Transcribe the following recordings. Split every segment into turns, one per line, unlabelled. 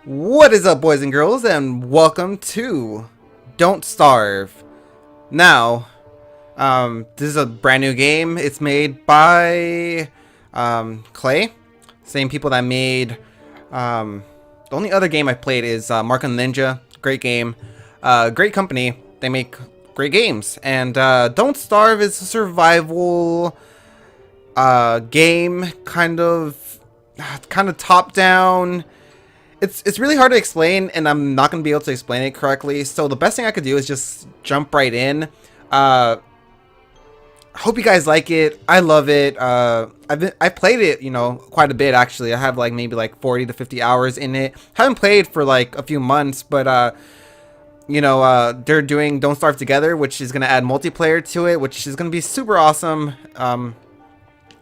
What is up, boys and girls, and welcome to Don't Starve. Now, this is a brand new game. It's made by Clay, same people that made the only other game I played is Mark on Ninja. Great game, great company. They make great games, and Don't Starve is a survival game, kind of top down. It's really hard to explain, and I'm not going to be able to explain it correctly. So the best thing I could do is just jump right in. Hope you guys like it. I love it. I've played it, quite a bit actually. I have maybe 40 to 50 hours in it. Haven't played for a few months, but they're doing Don't Starve Together, which is going to add multiplayer to it, which is going to be super awesome.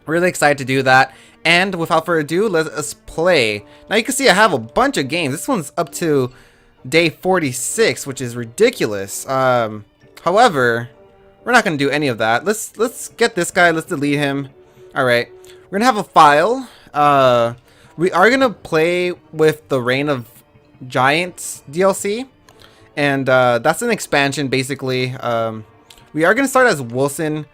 Really excited to do that. And without further ado, let us play. Now you can see I have a bunch of games. This one's up to day 46, which is ridiculous. However, we're not going to do any of that. Let's get this guy. Let's delete him. All right. We're going to have a file. We are going to play with the Reign of Giants DLC. And that's an expansion, basically. We are going to start as Wilson.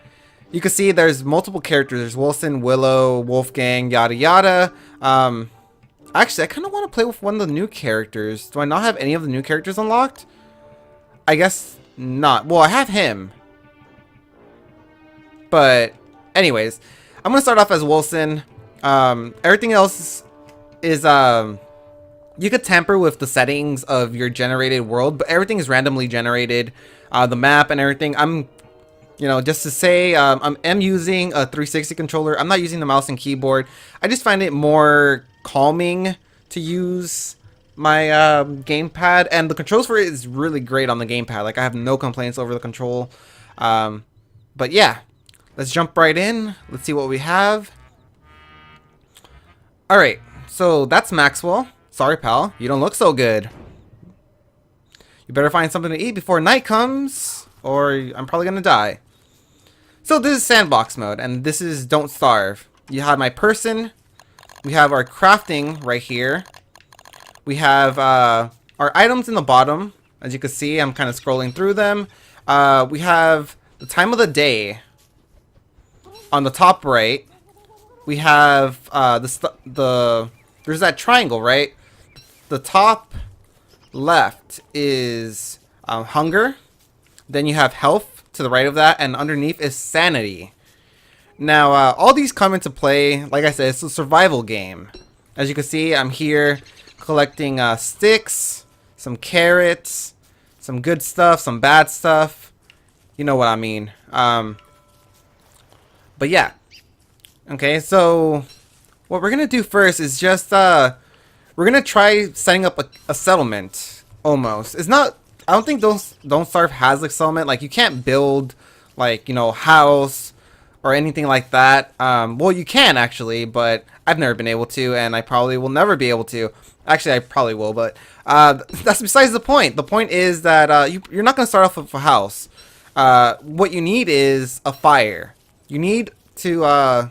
You can see there's multiple characters. There's Wilson, Willow, Wolfgang, yada yada. Actually, I kind of want to play with one of the new characters. Do I not have any of the new characters unlocked? I guess not. Well, I have him. But anyways, I'm going to start off as Wilson. Everything else is you could tamper with the settings of your generated world, but everything is randomly generated. The map and everything. Just to say, I'm using a 360 controller. I'm not using the mouse and keyboard. I just find it more calming to use my gamepad, and the controls for it is really great on the gamepad. I have no complaints over the control. But yeah, let's jump right in. Let's see what we have. All right, so that's Maxwell. Sorry, pal, you don't look so good. You better find something to eat before night comes, or I'm probably gonna die. So this is sandbox mode, and this is Don't Starve. You have my person. We have our crafting right here. We have our items in the bottom. As you can see, I'm kind of scrolling through them. We have the time of the day on the top right. We have there's that triangle, right? The top left is hunger. Then you have health to the right of that, and underneath is sanity. Now, all these come into play. Like I said, it's a survival game. As you can see, I'm here collecting sticks, some carrots, some good stuff, some bad stuff. You know what I mean. But yeah. Okay, so what we're gonna do first is just we're gonna try setting up a settlement. Almost. It's not. I don't think Don't Starve has a settlement. You can't build house or anything like that. Well, you can actually, but I've never been able to, and I probably will never be able to. Actually, I probably will, but that's besides the point. The point is that you're not going to start off with a house. What you need is a fire. You need to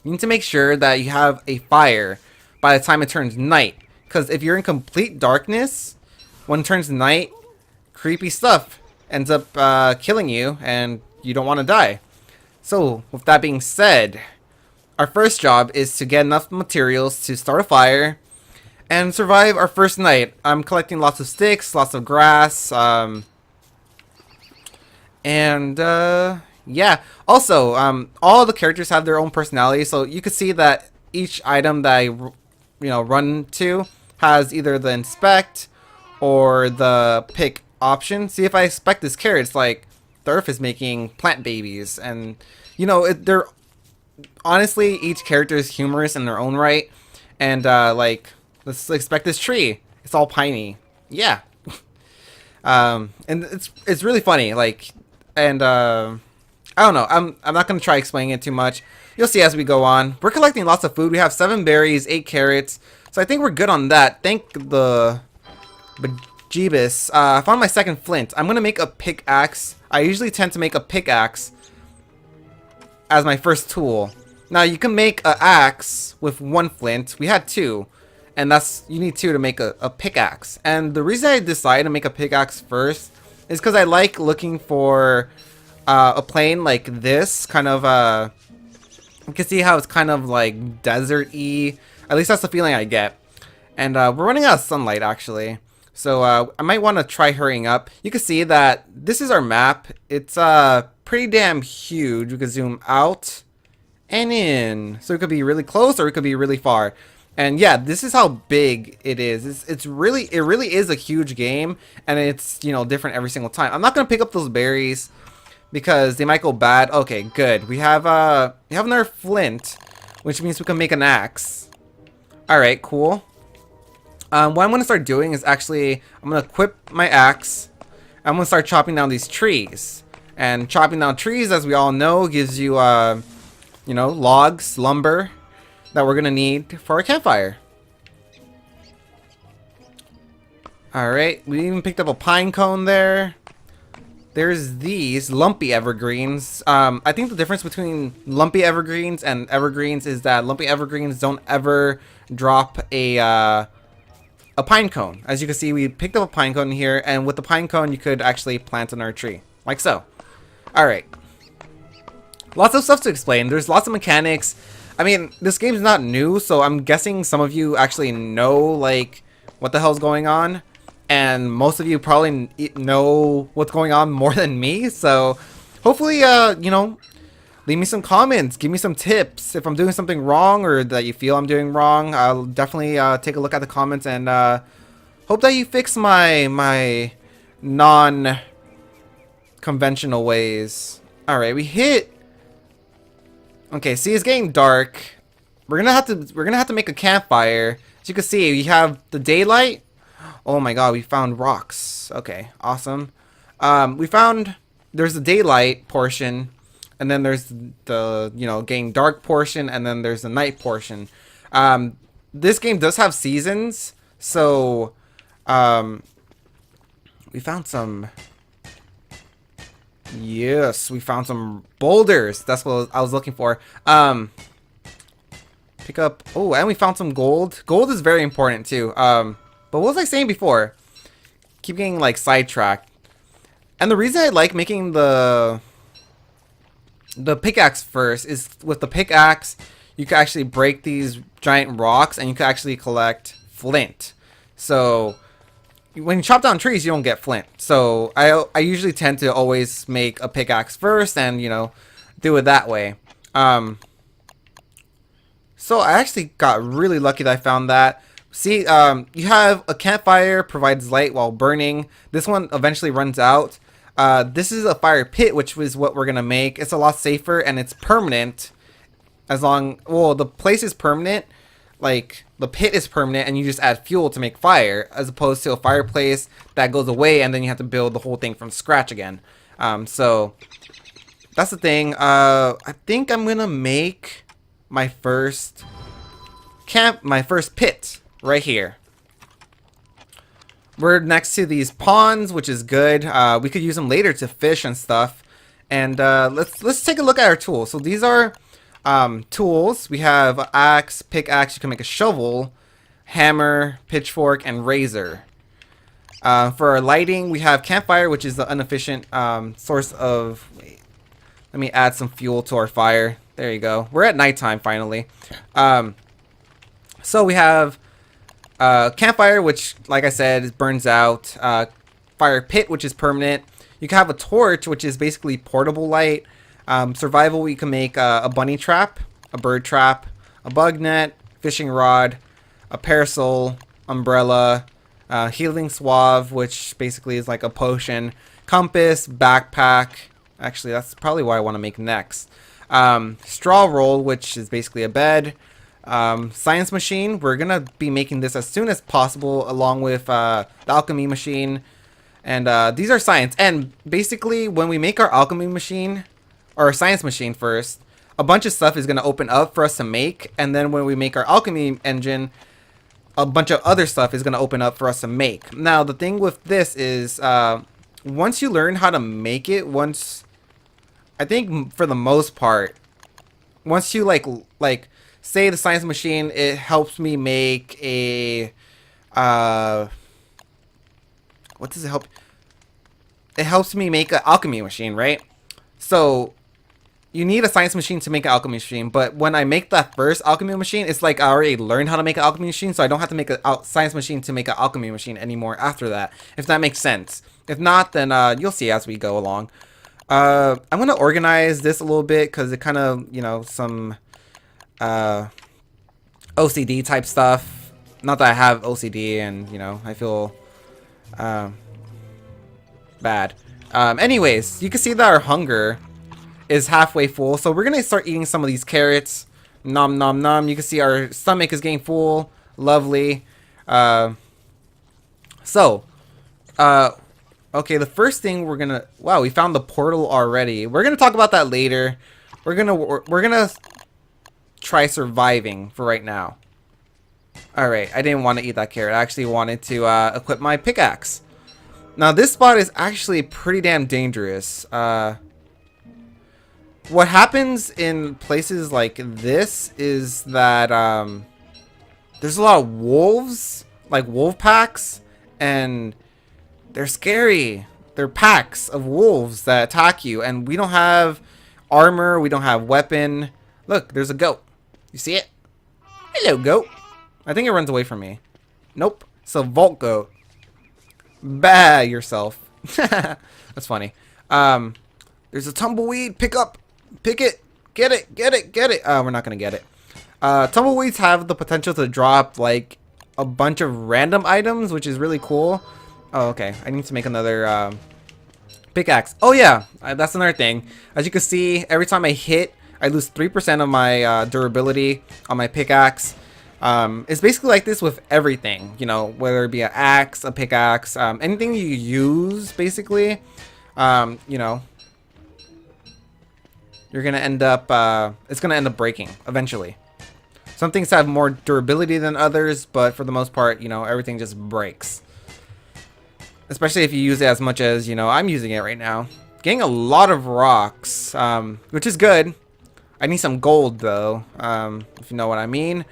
make sure that you have a fire by the time it turns night. Because if you're in complete darkness, when it turns night, creepy stuff ends up killing you, and you don't want to die. So, with that being said, our first job is to get enough materials to start a fire and survive our first night. I'm collecting lots of sticks, lots of grass, and yeah. Also, all the characters have their own personality, so you can see that each item that I run to has either the inspect or the pick option. See, if I inspect this carrot, it's like the earth is making plant babies, and they're honestly, each character is humorous in their own right. And let's expect this tree. It's all piney. Yeah. And it's really funny. And I don't know. I'm not gonna try explaining it too much. You'll see as we go on. We're collecting lots of food. We have 7 berries, 8 carrots. So I think we're good on that. Thank the bejeebus. I found my second flint. I'm gonna make a pickaxe. I usually tend to make a pickaxe as my first tool. Now you can make an axe with 1 flint. We had 2, and that's you need 2 to make a pickaxe. And the reason I decided to make a pickaxe first is because I like looking for a plane like this, kind of you can see how it's kind of like desert-y. At least that's the feeling I get. And we're running out of sunlight actually, so I might want to try hurrying up. You can see that this is our map. It's pretty damn huge. We can zoom out and in, so it could be really close or it could be really far. And yeah, this is how big it is. It really is a huge game, and it's, you know, different every single time. I'm not gonna pick up those berries because they might go bad. Okay, good. We have another flint, which means we can make an axe. All right, cool. What I'm gonna start doing is actually I'm gonna equip my axe. I'm gonna start chopping down these trees, and chopping down trees, as we all know, gives you you know, logs, lumber that we're gonna need for our campfire. Alright, we even picked up a pine cone there. There's these lumpy evergreens. I think the difference between lumpy evergreens and evergreens is that lumpy evergreens don't ever drop a pine cone. As you can see, we picked up a pine cone here, and with the pine cone you could actually plant another tree, like so. Alright. Lots of stuff to explain. There's lots of mechanics. I mean, this game's not new, so I'm guessing some of you actually know, like, what the hell's going on. And most of you probably know what's going on more than me. So, hopefully, you know, leave me some comments. Give me some tips. If I'm doing something wrong or that you feel I'm doing wrong, I'll definitely take a look at the comments. And hope that you fix my non-conventional ways. Alright, we hit... Okay, see, it's getting dark. We're gonna have to make a campfire. As you can see, we have the daylight. Oh my god, we found rocks. Okay, awesome. There's the daylight portion, and then there's the, you know, getting dark portion, and then there's the night portion. This game does have seasons, so we found some. Yes, we found some boulders. That's what I was looking for. Pick up. Oh, and we found some gold. Gold is very important too. But what was I saying before? Keep getting like sidetracked. And the reason I like making the pickaxe first is with the pickaxe, you can actually break these giant rocks and you can actually collect flint. So when you chop down trees, you don't get flint. So I usually tend to always make a pickaxe first and, you know, do it that way. So I actually got really lucky that I found that. See, you have a campfire, provides light while burning. This one eventually runs out. This is a fire pit, which is what we're gonna make. It's a lot safer and it's permanent. Well, the place is permanent. Like, the pit is permanent and you just add fuel to make fire, as opposed to a fireplace that goes away and then you have to build the whole thing from scratch again. So that's the thing. I think I'm gonna make my first pit right here. We're next to these ponds, which is good. We could use them later to fish and stuff. And let's take a look at our tools. So these are tools. We have axe, pickaxe. You can make a shovel, hammer, pitchfork, and razor. For our lighting, we have campfire, which is the inefficient source of... Wait, let me add some fuel to our fire. There you go. We're at nighttime finally. So we have campfire, which, like I said, burns out. Fire pit, which is permanent. You can have a torch, which is basically portable light. Survival, we can make a bunny trap, a bird trap, a bug net, fishing rod, a parasol, umbrella, healing suave, which basically is like a potion, compass, backpack. Actually, that's probably what I want to make next. Straw roll, which is basically a bed. Science machine, we're gonna be making this as soon as possible, along with the alchemy machine. And these are science. And basically, when we make our alchemy machine, or science machine first, a bunch of stuff is going to open up for us to make, and then when we make our alchemy engine, a bunch of other stuff is going to open up for us to make. Now the thing with this is once you learn how to make it, I think for the most part, once you like say the science machine, it helps me make a what does it help? It helps me make an alchemy machine, right? So you need a science machine to make an alchemy machine, but when I make that first alchemy machine, it's like I already learned how to make an alchemy machine, so I don't have to make a science machine to make an alchemy machine anymore after that, if that makes sense. If not, then you'll see as we go along. I'm going to organize this a little bit because it kind of, you know, some OCD type stuff. Not that I have OCD and, you know, I feel bad. Anyways, you can see that our hunger is halfway full, so we're gonna start eating some of these carrots. Nom nom nom. You can see our stomach is getting full. Lovely. Okay, the first thing we're gonna, wow, we found the portal already. We're gonna talk about that later. We're gonna try surviving for right now. All right, I didn't want to eat that carrot. I actually wanted to equip my pickaxe. Now this spot is actually pretty damn dangerous. What happens in places like this is that there's a lot of wolves, like wolf packs, and they're scary. They're packs of wolves that attack you, and we don't have armor, we don't have weapon. Look, there's a goat. You see it? Hello, goat. I think it runs away from me. Nope. It's a vault goat. Bah yourself. That's funny. There's a tumbleweed. Pick it. Get it. We're not gonna get it. Tumbleweeds have the potential to drop like a bunch of random items, which is really cool. Oh, okay. I need to make another pickaxe. Oh yeah, that's another thing. As you can see, every time I hit, I lose 3% of my durability on my pickaxe. It's basically like this with everything, you know, whether it be an axe, a pickaxe, anything you use, basically, you know, you're gonna end up, it's gonna end up breaking eventually. Some things have more durability than others, but for the most part, you know, everything just breaks. Especially if you use it as much as, you know, I'm using it right now. Getting a lot of rocks, which is good. I need some gold though, if you know what I mean.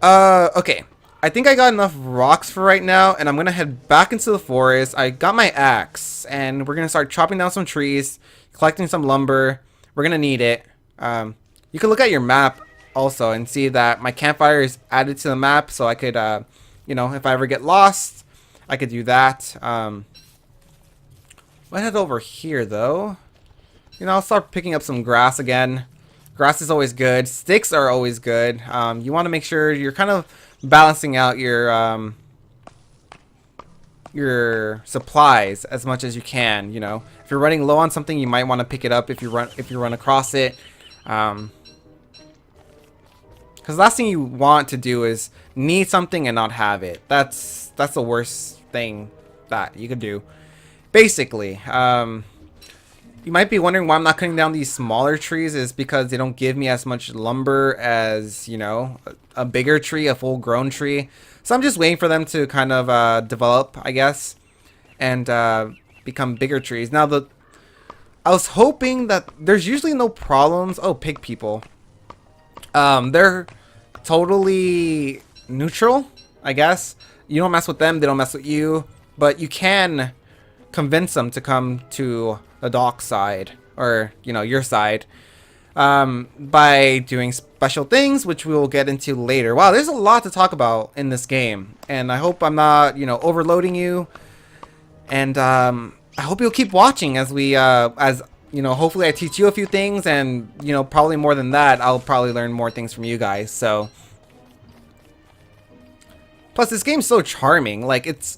Okay. I think I got enough rocks for right now, and I'm gonna head back into the forest. I got my axe, and we're gonna start chopping down some trees, collecting some lumber. We're gonna need it. You can look at your map also and see that my campfire is added to the map, so I could, you know, if I ever get lost, I could do that. I'll head over here though. You know, I'll start picking up some grass again. Grass is always good. Sticks are always good. You want to make sure you're kind of balancing out your supplies as much as you can. You know, if you're running low on something, you might want to pick it up if you run across it. Because the last thing you want to do is need something and not have it. That's the worst thing that you could do. Basically, you might be wondering why I'm not cutting down these smaller trees. Is because they don't give me as much lumber as, you know, a bigger tree, a full-grown tree. So I'm just waiting for them to kind of develop, I guess, and become bigger trees. Now, I was hoping that there's usually no problems. Oh, pig people. They're totally neutral, I guess. You don't mess with them, they don't mess with you. But you can convince them to come to the dock side, or, you know, your side, by doing special things, which we will get into later. Wow, there's a lot to talk about in this game, and I hope I'm not, you know, overloading you. And I hope you'll keep watching as we, as you know, hopefully I teach you a few things, and, you know, probably more than that, I'll probably learn more things from you guys. So, plus this game's so charming. Like, it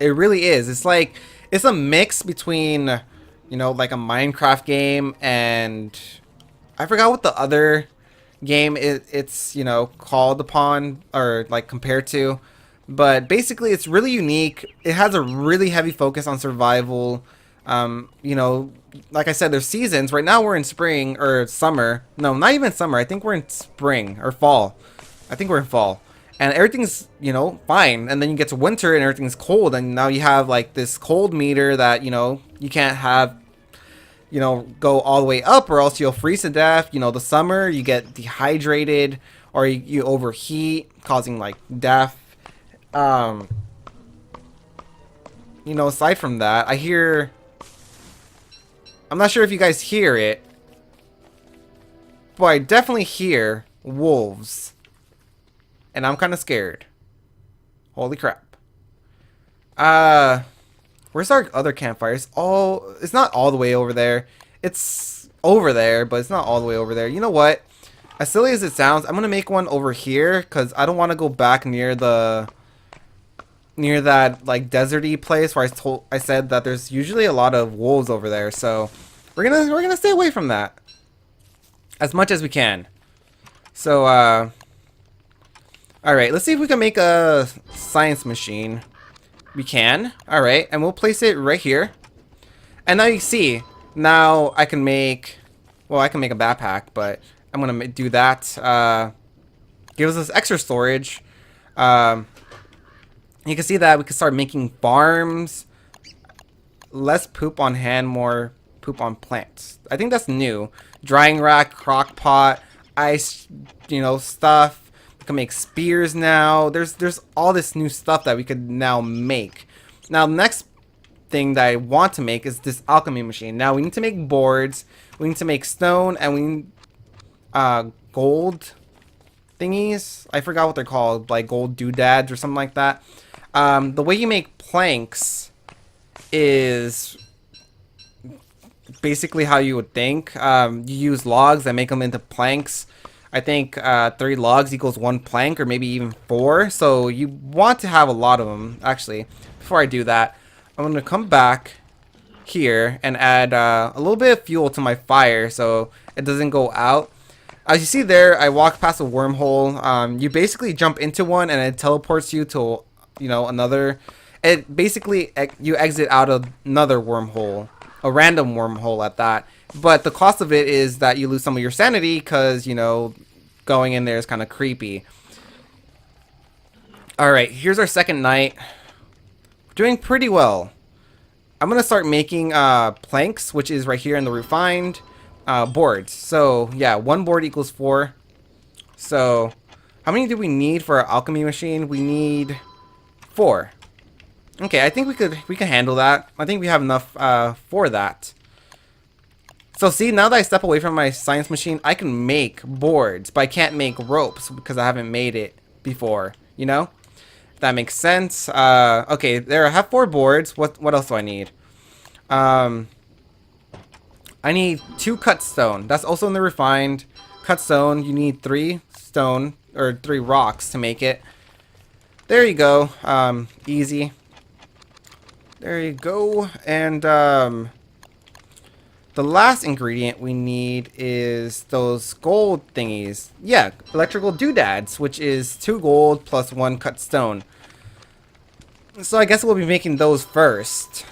really is. It's like, it's a mix between, you know, like a Minecraft game and I forgot what the other game it's, you know, called upon or like compared to. But basically it's really unique. It has a really heavy focus on survival. You know, like I said, there's seasons. Right now we're in spring or summer. No, not even summer. I think we're in spring or fall. I think we're in fall. And everything's, you know, fine. And then you get to winter and everything's cold. And now you have like this cold meter that, you know, you can't have you know, go all the way up, or else you'll freeze to death. You know, the summer you get dehydrated, or you overheat, causing like death. You know, aside from that, I'm not sure if you guys hear it, but I definitely hear wolves. And I'm kind of scared. Holy crap. Where's our other campfires? Oh, it's not all the way over there. It's over there, but it's not all the way over there. You know what? As silly as it sounds, I'm gonna make one over here because I don't want to go back near that like deserty place where I said that there's usually a lot of wolves over there. So we're gonna stay away from that as much as we can. So all right, let's see if we can make a science machine. We can. All right, and we'll place it right here. And now you see, now I can make, well, I can make a backpack, but I'm gonna do that. Gives us extra storage. You can see that we can start making farms. Less poop on hand, more poop on plants. I think that's new. Drying rack, crock pot, ice, you know, stuff. We can make spears now. There's all this new stuff that we could now make. Now, the next thing that I want to make is this alchemy machine. Now, we need to make boards. We need to make stone, and we need gold thingies. I forgot what they're called, like gold doodads or something like that. The way you make planks is basically how you would think. You use logs and make them into planks. I think 3 logs equals 1 plank, or maybe even 4. So you want to have a lot of them. Actually, before I do that, I'm going to come back here and add a little bit of fuel to my fire so it doesn't go out. As you see there, I walked past a wormhole. You basically jump into one and it teleports you to, you know, another. It basically, you exit out of another wormhole, a random wormhole at that. But the cost of it is that you lose some of your sanity because, you know, going in there is kind of creepy. Alright, here's our second night. We're doing pretty well. I'm going to start making planks, which is right here in the refined boards. So, yeah, 1 board equals 4. So, how many do we need for our alchemy machine? We need 4. Okay, I think we can handle that. I think we have enough for that. So see, now that I step away from my science machine, I can make boards, but I can't make ropes because I haven't made it before, you know? If that makes sense. Okay, there I have 4 boards. What else do I need? I need 2 cut stone. That's also in the refined. Cut stone, you need 3 stone, or 3 rocks to make it. There you go. Easy. There you go. And the last ingredient we need is those gold thingies. Yeah, electrical doodads, which is 2 gold plus 1 cut stone. So I guess we'll be making those first.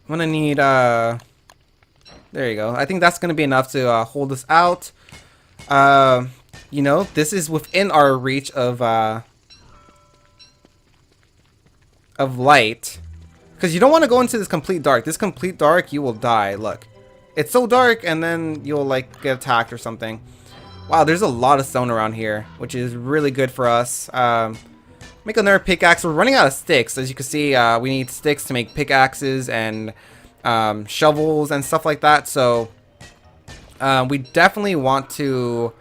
I'm gonna need there you go. I think that's gonna be enough to hold us out. You know, this is within our reach of light. Because you don't want to go into this complete dark. This complete dark, you will die. Look. It's so dark, and then you'll, like, get attacked or something. Wow, there's a lot of stone around here, which is really good for us. Make another pickaxe. We're running out of sticks. As you can see, we need sticks to make pickaxes and shovels and stuff like that. So, we definitely want to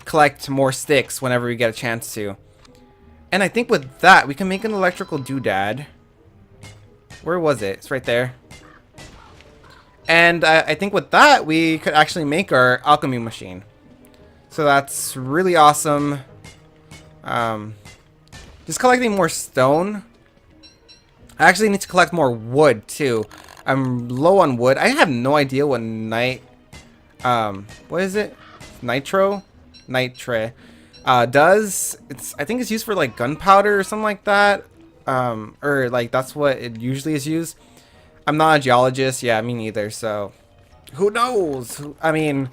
collect more sticks whenever we get a chance to. And I think with that, we can make an electrical doodad. Where was it? It's right there. And I think with that, we could actually make our alchemy machine. So that's really awesome. Just collecting more stone. I actually need to collect more wood, too. I'm low on wood. I have no idea what what is it? Nitre does. I think it's used for, like, gunpowder or something like that. Or like that's what it usually is used. I'm not a geologist. Yeah, me neither. So who knows? I mean,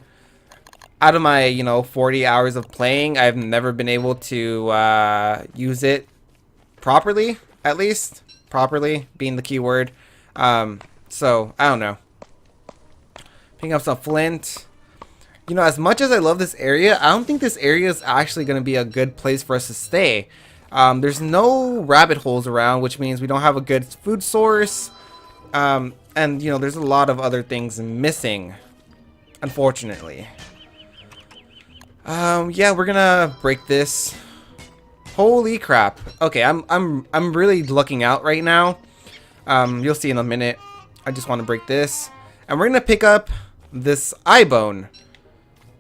out of my, you know, 40 hours of playing, I've never been able to use it properly, at least. Properly being the key word. So I don't know. Picking up some flint. You know, as much as I love this area, I don't think this area is actually going to be a good place for us to stay. There's no rabbit holes around, which means we don't have a good food source. And, you know, there's a lot of other things missing, unfortunately. Yeah, we're gonna break this. Holy crap. Okay, I'm really looking out right now. You'll see in a minute. I just want to break this. And we're gonna pick up this eye bone.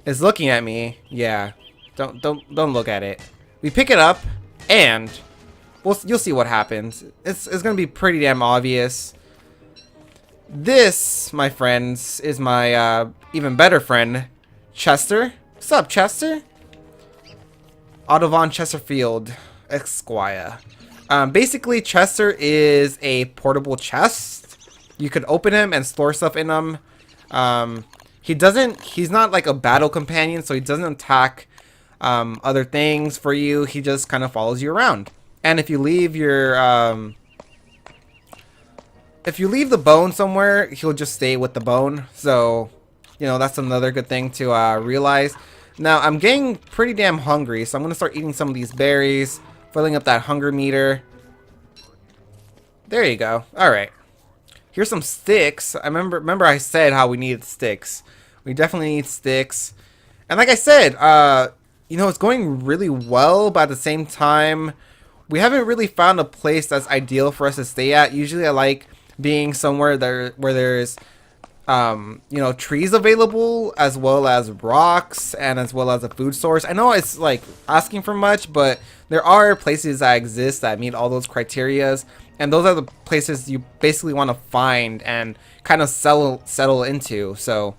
It's looking at me. Yeah. Don't look at it. We pick it up and you'll see what happens. It's gonna be pretty damn obvious. This, my friends, is my even better friend, Chester. What's up, Chester? Otto von Chesterfield, Esquire. Basically, Chester is a portable chest. You could open him and store stuff in him. He's not like a battle companion, so he doesn't attack other things for you. He just kind of follows you around. And if you leave your if you leave the bone somewhere, he'll just stay with the bone. So, you know, that's another good thing to realize. Now, I'm getting pretty damn hungry, so I'm going to start eating some of these berries, filling up that hunger meter. There you go. All right. Here's some sticks. I remember I said how we needed sticks. We definitely need sticks. And like I said, you know, it's going really well, but at the same time, we haven't really found a place that's ideal for us to stay at. Usually I like being somewhere where there's you know, trees available, as well as rocks, and as well as a food source. I know it's like asking for much, but there are places that exist that meet all those criterias, and those are the places you basically want to find and kind of settle into. So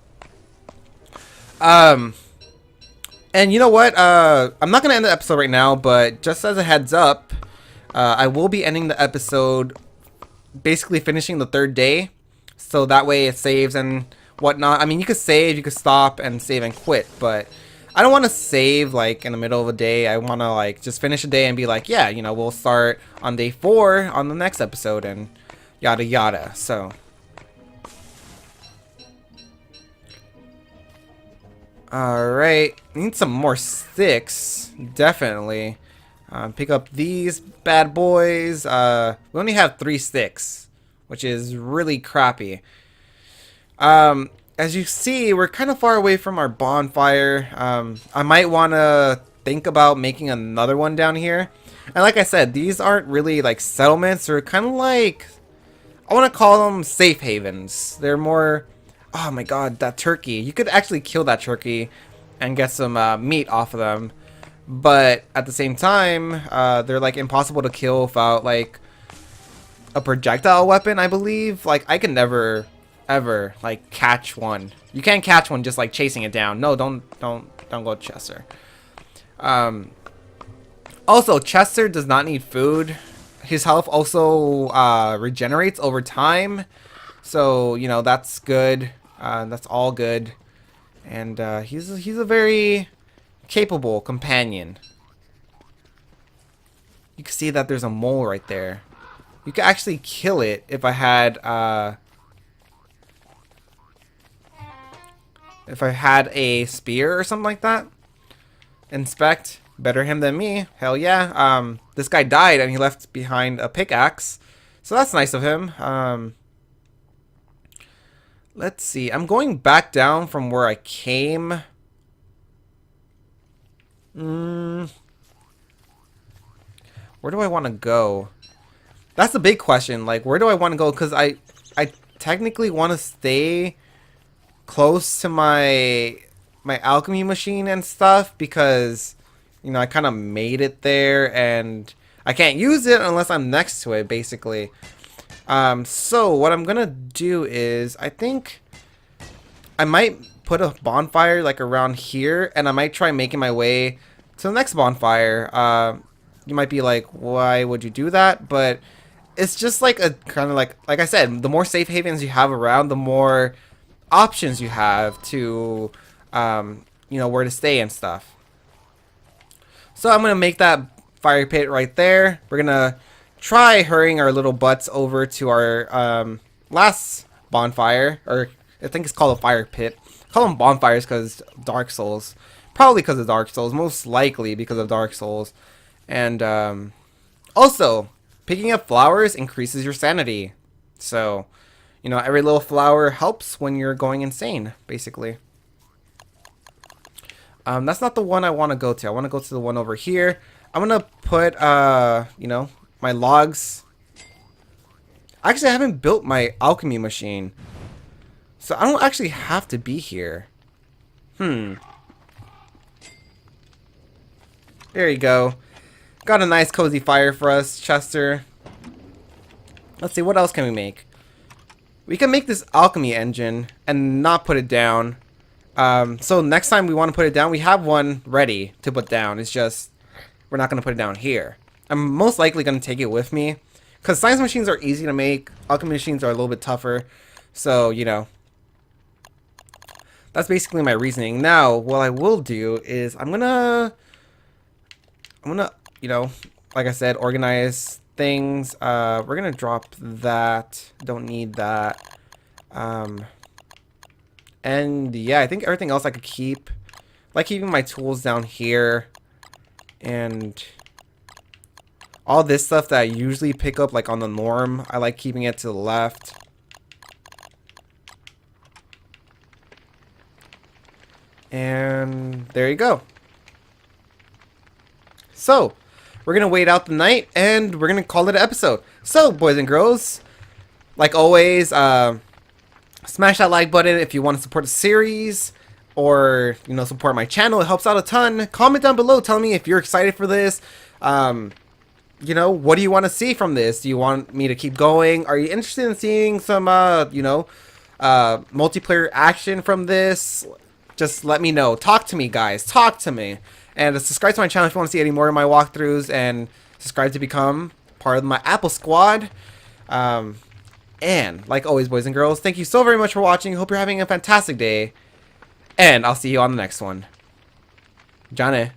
and you know what, I'm not gonna end the episode right now, but just as a heads up, I will be ending the episode basically finishing the third day, so that way it saves and whatnot. I mean, you could save, you could stop and save and quit, but I don't want to save like in the middle of a day. I want to like just finish a day and be like, yeah, you know, we'll start on day 4 on the next episode and yada yada. So alright, need some more sticks, definitely. Pick up these bad boys. We only have 3 sticks, which is really crappy. As you see, we're kind of far away from our bonfire. I might want to think about making another one down here. And like I said, these aren't really like settlements. They're kind of like, I want to call them safe havens. They're more, oh my god, that turkey. You could actually kill that turkey and get some meat off of them. But at the same time, they're like impossible to kill without like a projectile weapon, I believe. Like I can never ever like catch one. You can't catch one just like chasing it down. No, don't go Chester. Also, Chester does not need food. His health also regenerates over time. So, you know, that's good. That's all good. And he's a very capable companion. You can see that there's a mole right there. You could actually kill it if I had a spear or something like that. Inspect. Better him than me. Hell yeah. This guy died and he left behind a pickaxe. So that's nice of him. Let's see. I'm going back down from where I came. Where do I want to go? That's the big question. Like, where do I want to go? Because I technically want to stay close to my alchemy machine and stuff, because, you know, I kind of made it there and I can't use it unless I'm next to it, basically. So what I'm gonna do is, I think I might put a bonfire like around here, and I might try making my way to the next bonfire. You might be like, why would you do that? But it's just like a kind of like I said, the more safe havens you have around, the more options you have to, you know, where to stay and stuff. So I'm gonna make that fire pit right there. We're gonna try hurrying our little butts over to our last bonfire, or I think it's called a fire pit. I call them bonfires because Dark Souls. Probably because of Dark Souls. Most likely because of Dark Souls. And also, picking up flowers increases your sanity. So, you know, every little flower helps when you're going insane, basically. That's not the one I want to go to. I want to go to the one over here. I'm going to put, you know, my logs. Actually, I haven't built my alchemy machine. So I don't actually have to be here. There you go. Got a nice cozy fire for us, Chester. Let's see, what else can we make? We can make this alchemy engine and not put it down. So next time we want to put it down, we have one ready to put down. It's just, we're not going to put it down here. I'm most likely going to take it with me. Because science machines are easy to make. Alchemy machines are a little bit tougher. So, you know. That's basically my reasoning. Now, what I will do is I'm gonna, you know, like I said, organize things. We're gonna drop that. Don't need that. And yeah, I think everything else I could keep. Like keeping my tools down here. And all this stuff that I usually pick up like on the norm, I like keeping it to the left. And there you go. So, we're going to wait out the night and we're going to call it an episode. So, boys and girls, like always, smash that like button if you want to support the series or, you know, support my channel. It helps out a ton. Comment down below. Tell me if you're excited for this. You know, what do you want to see from this? Do you want me to keep going? Are you interested in seeing some, you know, multiplayer action from this? Just let me know. Talk to me, guys. Talk to me. And subscribe to my channel if you want to see any more of my walkthroughs. And subscribe to become part of my Apple squad. And, like always, boys and girls, thank you so very much for watching. Hope you're having a fantastic day. And I'll see you on the next one. Johnny.